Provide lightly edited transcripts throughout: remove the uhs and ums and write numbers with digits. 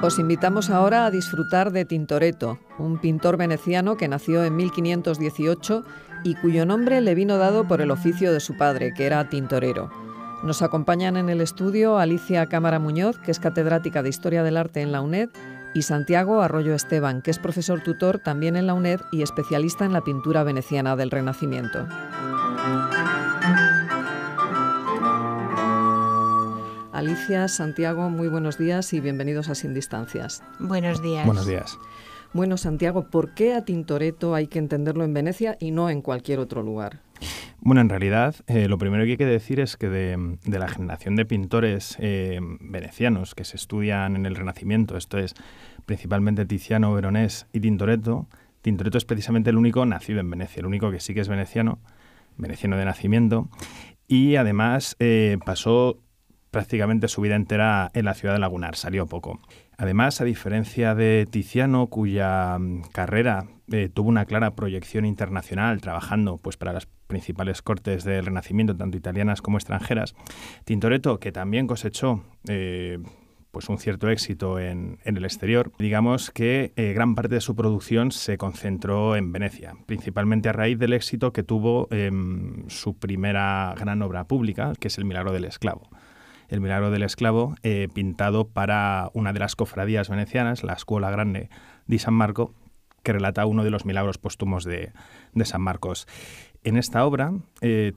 Os invitamos ahora a disfrutar de Tintoretto, un pintor veneciano que nació en 1518 y cuyo nombre le vino dado por el oficio de su padre, que era tintorero. Nos acompañan en el estudio Alicia Cámara Muñoz, que es catedrática de Historia del Arte en la UNED, y Santiago Arroyo Esteban, que es profesor tutor también en la UNED y especialista en la pintura veneciana del Renacimiento. Alicia, Santiago, muy buenos días y bienvenidos a Sin Distancias. Buenos días. Buenos días. Bueno, Santiago, ¿por qué a Tintoretto hay que entenderlo en Venecia y no en cualquier otro lugar? Bueno, en realidad, lo primero que hay que decir es que de la generación de pintores venecianos que se estudian en el Renacimiento, esto es principalmente Tiziano, Veronés y Tintoretto, Tintoretto es precisamente el único nacido en Venecia, el único que sí que es veneciano de nacimiento, y además pasó prácticamente su vida entera en la ciudad de Lagunar, salió poco. Además, a diferencia de Tiziano, cuya carrera tuvo una clara proyección internacional, trabajando pues para las principales cortes del Renacimiento, tanto italianas como extranjeras, Tintoretto, que también cosechó pues un cierto éxito en el exterior, digamos que gran parte de su producción se concentró en Venecia, principalmente a raíz del éxito que tuvo su primera gran obra pública, que es El Milagro del Esclavo. El Milagro del Esclavo, pintado para una de las cofradías venecianas, la Scuola Grande di San Marco, que relata uno de los milagros póstumos de San Marcos. En esta obra,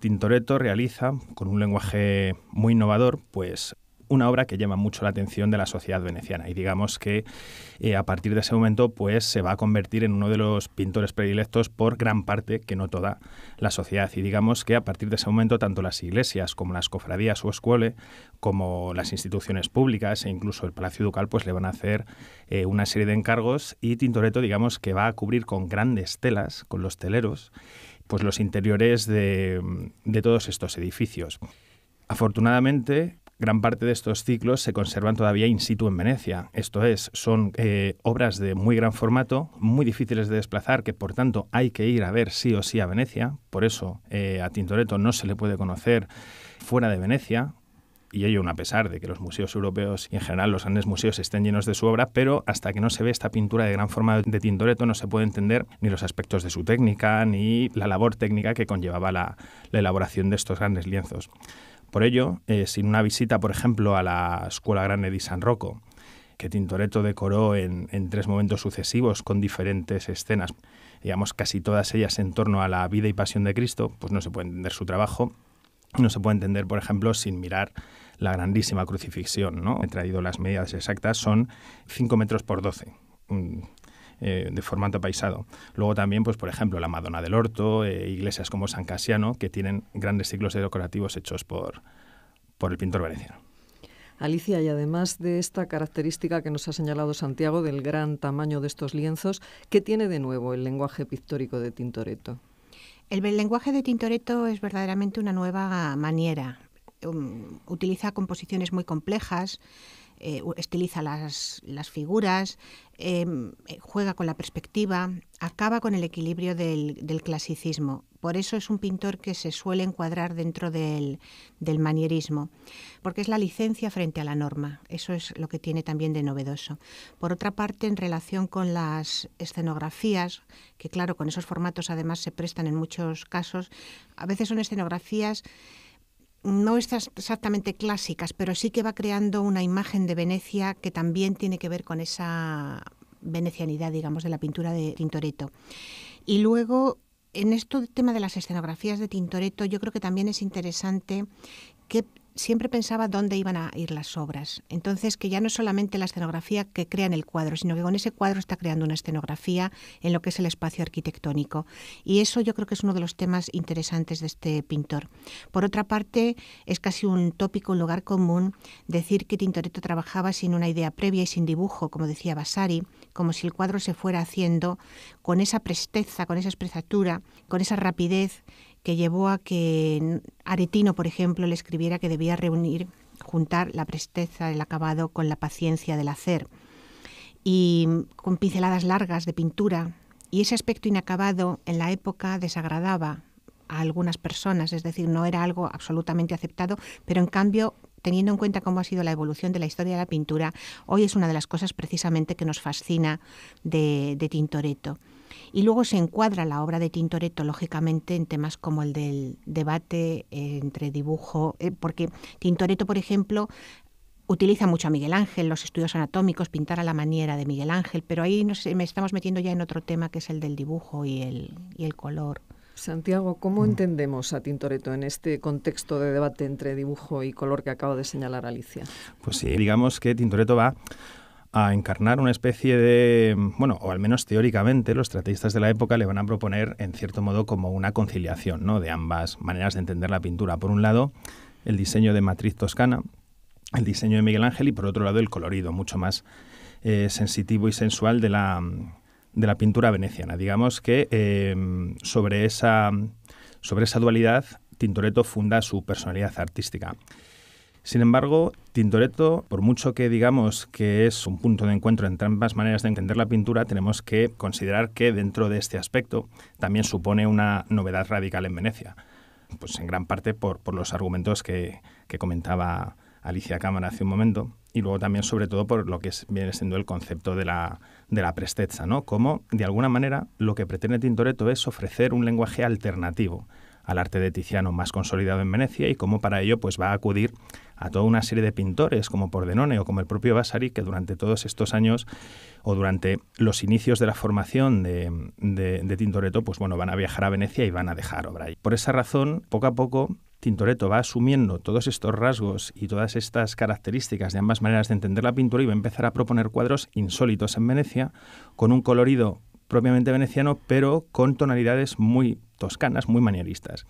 Tintoretto realiza, con un lenguaje muy innovador, pues una obra que llama mucho la atención de la sociedad veneciana y digamos que a partir de ese momento pues se va a convertir en uno de los pintores predilectos por gran parte, que no toda, la sociedad, y digamos que a partir de ese momento tanto las iglesias como las cofradías o scuole, como las instituciones públicas e incluso el Palacio Ducal pues le van a hacer una serie de encargos, y Tintoretto digamos que va a cubrir con grandes telas, con los teleros, pues los interiores de todos estos edificios. Afortunadamente, gran parte de estos ciclos se conservan todavía in situ en Venecia. Esto es, son obras de muy gran formato, muy difíciles de desplazar, que por tanto hay que ir a ver sí o sí a Venecia. Por eso a Tintoretto no se le puede conocer fuera de Venecia, y ello a pesar de que los museos europeos y en general los grandes museos estén llenos de su obra, pero hasta que no se ve esta pintura de gran forma de Tintoretto no se puede entender ni los aspectos de su técnica ni la labor técnica que conllevaba la elaboración de estos grandes lienzos. Por ello, sin una visita, por ejemplo, a la Scuola Grande di San Rocco, que Tintoretto decoró en 3 momentos sucesivos con diferentes escenas, digamos casi todas ellas en torno a la vida y pasión de Cristo, pues no se puede entender su trabajo. No se puede entender, por ejemplo, sin mirar la grandísima crucifixión, ¿no? He traído las medidas exactas, son 5 metros por 12. De formato paisado. Luego también, pues por ejemplo, la Madonna del Orto, iglesias como San Casiano, que tienen grandes ciclos decorativos hechos por el pintor veneciano. Alicia, y además de esta característica que nos ha señalado Santiago del gran tamaño de estos lienzos, ¿qué tiene de nuevo el lenguaje pictórico de Tintoretto? El lenguaje de Tintoretto es verdaderamente una nueva maniera. Utiliza composiciones muy complejas, estiliza las figuras, juega con la perspectiva, acaba con el equilibrio del clasicismo. Por eso es un pintor que se suele encuadrar dentro del manierismo, porque es la licencia frente a la norma. Eso es lo que tiene también de novedoso. Por otra parte, en relación con las escenografías, que claro, con esos formatos además se prestan en muchos casos, a veces son escenografías no exactamente clásicas, pero sí que va creando una imagen de Venecia que también tiene que ver con esa venecianidad, digamos, de la pintura de Tintoretto. Y luego, en este tema de las escenografías de Tintoretto, yo creo que también es interesante que siempre pensaba dónde iban a ir las obras. Entonces, que ya no es solamente la escenografía que crea en el cuadro, sino que con ese cuadro está creando una escenografía en lo que es el espacio arquitectónico. Y eso yo creo que es uno de los temas interesantes de este pintor. Por otra parte, es casi un tópico, un lugar común, decir que Tintoretto trabajaba sin una idea previa y sin dibujo, como decía Vasari, como si el cuadro se fuera haciendo con esa presteza, con esa espresatura, con esa rapidez que llevó a que Aretino, por ejemplo, le escribiera que debía juntar la presteza del acabado con la paciencia del hacer, y con pinceladas largas de pintura, y ese aspecto inacabado en la época desagradaba a algunas personas, es decir, no era algo absolutamente aceptado, pero en cambio teniendo en cuenta cómo ha sido la evolución de la historia de la pintura, hoy es una de las cosas precisamente que nos fascina de Tintoretto. Y luego se encuadra la obra de Tintoretto, lógicamente, en temas como el del debate entre dibujo, porque Tintoretto, por ejemplo, utiliza mucho a Miguel Ángel, los estudios anatómicos, pintar a la manera de Miguel Ángel, pero ahí me estamos metiendo ya en otro tema que es el del dibujo y el color. Santiago, ¿cómo entendemos a Tintoretto en este contexto de debate entre dibujo y color que acaba de señalar Alicia? Pues sí, digamos que Tintoretto va a encarnar una especie de, bueno, o al menos teóricamente los estrategistas de la época le van a proponer en cierto modo como una conciliación, ¿no?, de ambas maneras de entender la pintura. Por un lado, el diseño de matriz toscana, el diseño de Miguel Ángel, y por otro lado el colorido mucho más sensitivo y sensual de la pintura veneciana. Digamos que sobre esa dualidad Tintoretto funda su personalidad artística. Sin embargo, Tintoretto, por mucho que digamos que es un punto de encuentro entre ambas maneras de entender la pintura, tenemos que considerar que dentro de este aspecto también supone una novedad radical en Venecia, pues en gran parte por los argumentos que comentaba Alicia Cámara hace un momento, y luego también sobre todo por lo que viene siendo el concepto de la prestezza, ¿no? Como de alguna manera lo que pretende Tintoretto es ofrecer un lenguaje alternativo al arte de Tiziano más consolidado en Venecia, y cómo para ello pues va a acudir a toda una serie de pintores como Pordenone o como el propio Vasari, que durante todos estos años o durante los inicios de la formación de Tintoretto, pues bueno, van a viajar a Venecia y van a dejar obra ahí. Por esa razón, poco a poco, Tintoretto va asumiendo todos estos rasgos y todas estas características de ambas maneras de entender la pintura y va a empezar a proponer cuadros insólitos en Venecia, con un colorido propiamente veneciano, pero con tonalidades muy toscanas, muy manieristas.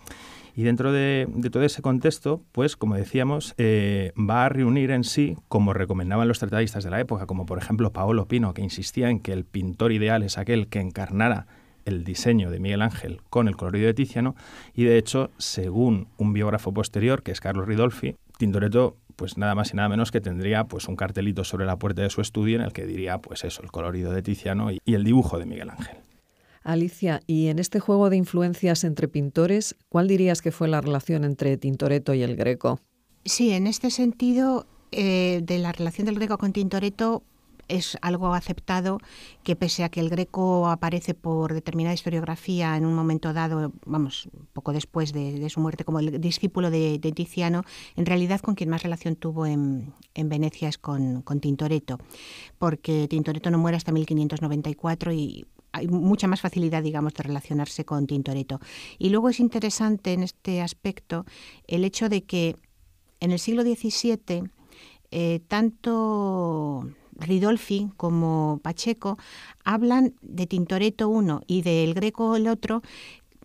Y dentro de todo ese contexto, pues como decíamos, va a reunir en sí, como recomendaban los tratadistas de la época, como por ejemplo Paolo Pino, que insistía en que el pintor ideal es aquel que encarnara el diseño de Miguel Ángel con el colorido de Tiziano, y de hecho, según un biógrafo posterior, que es Carlo Ridolfi, Tintoretto pues nada más y nada menos que tendría pues un cartelito sobre la puerta de su estudio en el que diría pues eso, el colorido de Tiziano y el dibujo de Miguel Ángel. Alicia, y en este juego de influencias entre pintores, ¿cuál dirías que fue la relación entre Tintoretto y el Greco? Sí, en este sentido, de la relación del Greco con Tintoretto, es algo aceptado que pese a que el Greco aparece por determinada historiografía en un momento dado, vamos, poco después de su muerte, como el discípulo de Tiziano, en realidad con quien más relación tuvo en Venecia es con Tintoretto, porque Tintoretto no muere hasta 1594 y hay mucha más facilidad, digamos, de relacionarse con Tintoretto. Y luego es interesante en este aspecto el hecho de que en el siglo XVII tanto Ridolfi como Pacheco hablan de Tintoretto uno y del Greco el otro,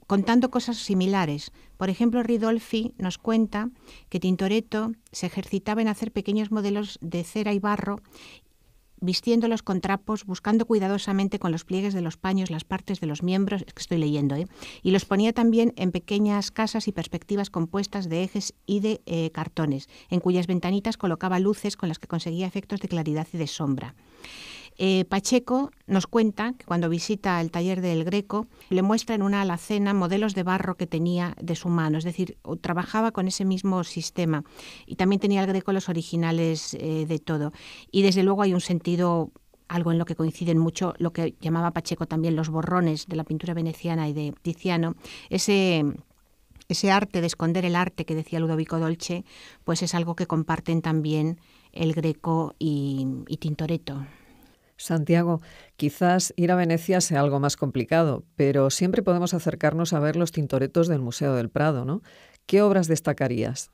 contando cosas similares. Por ejemplo, Ridolfi nos cuenta que Tintoretto se ejercitaba en hacer pequeños modelos de cera y barro, vistiéndolos con trapos, buscando cuidadosamente con los pliegues de los paños las partes de los miembros, es que estoy leyendo, y los ponía también en pequeñas casas y perspectivas compuestas de ejes y de cartones, en cuyas ventanitas colocaba luces con las que conseguía efectos de claridad y de sombra. Pacheco nos cuenta que cuando visita el taller del Greco le muestra en una alacena modelos de barro que tenía de su mano, es decir, trabajaba con ese mismo sistema, y también tenía el Greco los originales de todo. Y desde luego hay un sentido, algo en lo que coinciden mucho, lo que llamaba Pacheco también los borrones de la pintura veneciana y de Tiziano, ese arte de esconder el arte que decía Ludovico Dolce, pues es algo que comparten también el Greco y Tintoretto. Santiago, quizás ir a Venecia sea algo más complicado, pero siempre podemos acercarnos a ver los Tintorettos del Museo del Prado, ¿no? ¿Qué obras destacarías?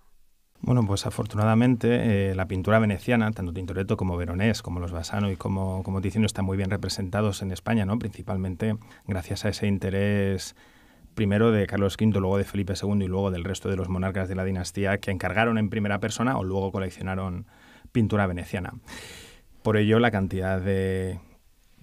Bueno, pues afortunadamente la pintura veneciana, tanto Tintoretto como Veronés, como los Bassano y como Tiziano, están muy bien representados en España, ¿no? Principalmente gracias a ese interés primero de Carlos V, luego de Felipe II y luego del resto de los monarcas de la dinastía que encargaron en primera persona o luego coleccionaron pintura veneciana. Por ello, la cantidad de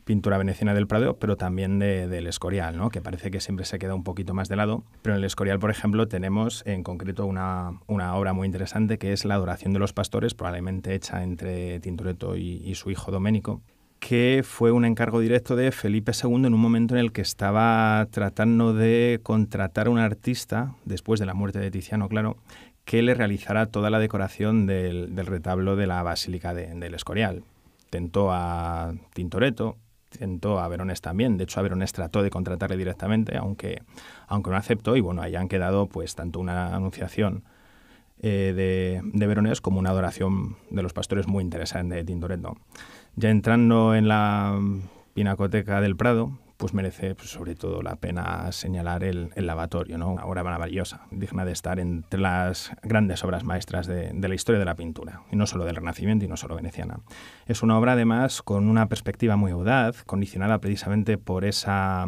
pintura veneciana del Prado, pero también del Escorial, ¿no? Que parece que siempre se queda un poquito más de lado. Pero en el Escorial, por ejemplo, tenemos en concreto una obra muy interesante que es La adoración de los pastores, probablemente hecha entre Tintoretto y su hijo Domenico, que fue un encargo directo de Felipe II en un momento en el que estaba tratando de contratar a un artista, después de la muerte de Tiziano, claro, que le realizara toda la decoración del retablo de la Basílica del Escorial. Tentó a Tintoretto, tentó a Veronés también. De hecho, a Veronés trató de contratarle directamente, aunque no aceptó. Y bueno, ahí han quedado pues tanto una anunciación de Veronés como una adoración de los pastores muy interesante de Tintoretto. Ya entrando en la Pinacoteca del Prado, pues merece pues, sobre todo la pena señalar el lavatorio, ¿no? Una obra maravillosa, digna de estar entre las grandes obras maestras de la historia de la pintura, y no solo del Renacimiento y no solo veneciana. Es una obra además con una perspectiva muy audaz, condicionada precisamente por esa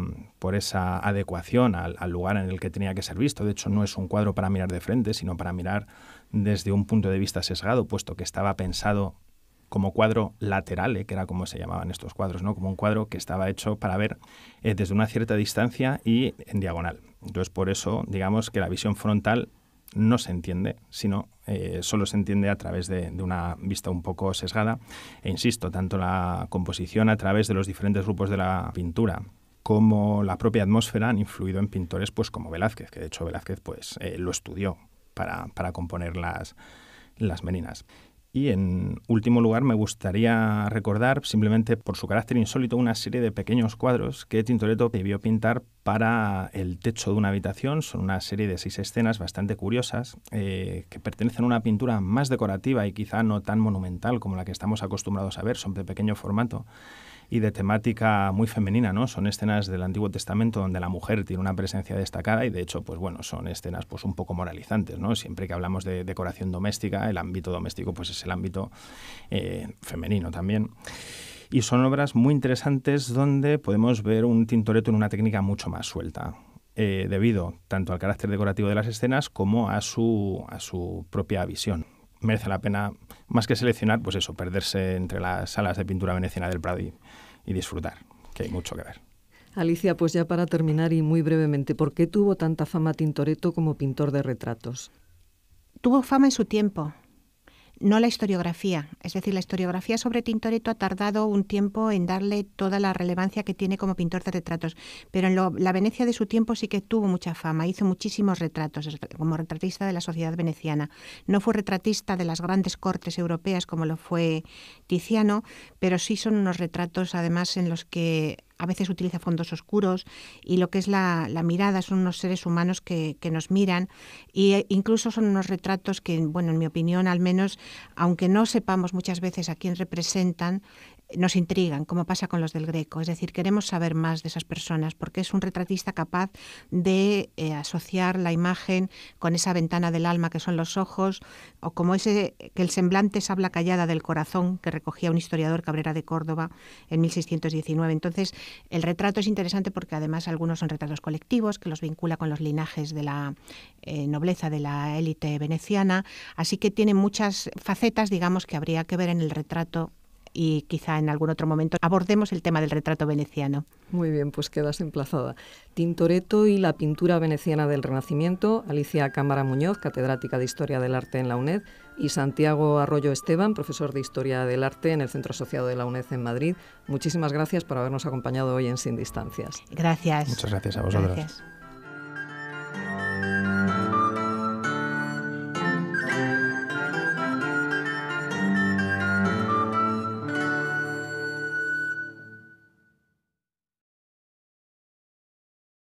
adecuación al lugar en el que tenía que ser visto. De hecho, no es un cuadro para mirar de frente, sino para mirar desde un punto de vista sesgado, puesto que estaba pensado como cuadro lateral, que era como se llamaban estos cuadros, ¿no? Como un cuadro que estaba hecho para ver desde una cierta distancia y en diagonal. Entonces, por eso, digamos que la visión frontal no se entiende, sino solo se entiende a través de una vista un poco sesgada. E insisto, tanto la composición a través de los diferentes grupos de la pintura como la propia atmósfera han influido en pintores pues como Velázquez, que de hecho Velázquez pues lo estudió para componer las Meninas. Y en último lugar me gustaría recordar, simplemente por su carácter insólito, una serie de pequeños cuadros que Tintoretto debió pintar para el techo de una habitación. Son una serie de 6 escenas bastante curiosas que pertenecen a una pintura más decorativa y quizá no tan monumental como la que estamos acostumbrados a ver, son de pequeño formato y de temática muy femenina, ¿no? Son escenas del Antiguo Testamento donde la mujer tiene una presencia destacada y de hecho, pues bueno, son escenas pues un poco moralizantes, ¿no? Siempre que hablamos de decoración doméstica, el ámbito doméstico pues es el ámbito femenino también. Y son obras muy interesantes donde podemos ver un Tintoretto en una técnica mucho más suelta, debido tanto al carácter decorativo de las escenas como a su propia visión. Merece la pena, más que seleccionar, pues eso, perderse entre las salas de pintura veneciana del Prado y disfrutar, que hay mucho que ver. Alicia, pues ya para terminar y muy brevemente, ¿por qué tuvo tanta fama Tintoretto como pintor de retratos? Tuvo fama en su tiempo, no la historiografía. Es decir, la historiografía sobre Tintoretto ha tardado un tiempo en darle toda la relevancia que tiene como pintor de retratos, pero en la Venecia de su tiempo sí que tuvo mucha fama, hizo muchísimos retratos como retratista de la sociedad veneciana. No fue retratista de las grandes cortes europeas como lo fue Tiziano, pero sí son unos retratos además en los que a veces utiliza fondos oscuros y lo que es la mirada son unos seres humanos que nos miran e incluso son unos retratos que, bueno, en mi opinión al menos, aunque no sepamos muchas veces a quién representan, nos intrigan, como pasa con los del Greco. Es decir, queremos saber más de esas personas porque es un retratista capaz de asociar la imagen con esa ventana del alma que son los ojos, o como ese que el semblante es habla callada del corazón que recogía un historiador, Cabrera de Córdoba, en 1619. Entonces, el retrato es interesante porque además algunos son retratos colectivos que los vincula con los linajes de la nobleza de la élite veneciana, así que tiene muchas facetas, digamos, que habría que ver en el retrato y quizá en algún otro momento abordemos el tema del retrato veneciano. Muy bien, pues quedas emplazada. Tintoretto y la pintura veneciana del Renacimiento, Alicia Cámara Muñoz, catedrática de Historia del Arte en la UNED, y Santiago Arroyo Esteban, profesor de Historia del Arte en el Centro Asociado de la UNED en Madrid. Muchísimas gracias por habernos acompañado hoy en Sin Distancias. Gracias. Muchas gracias a vosotros. Gracias.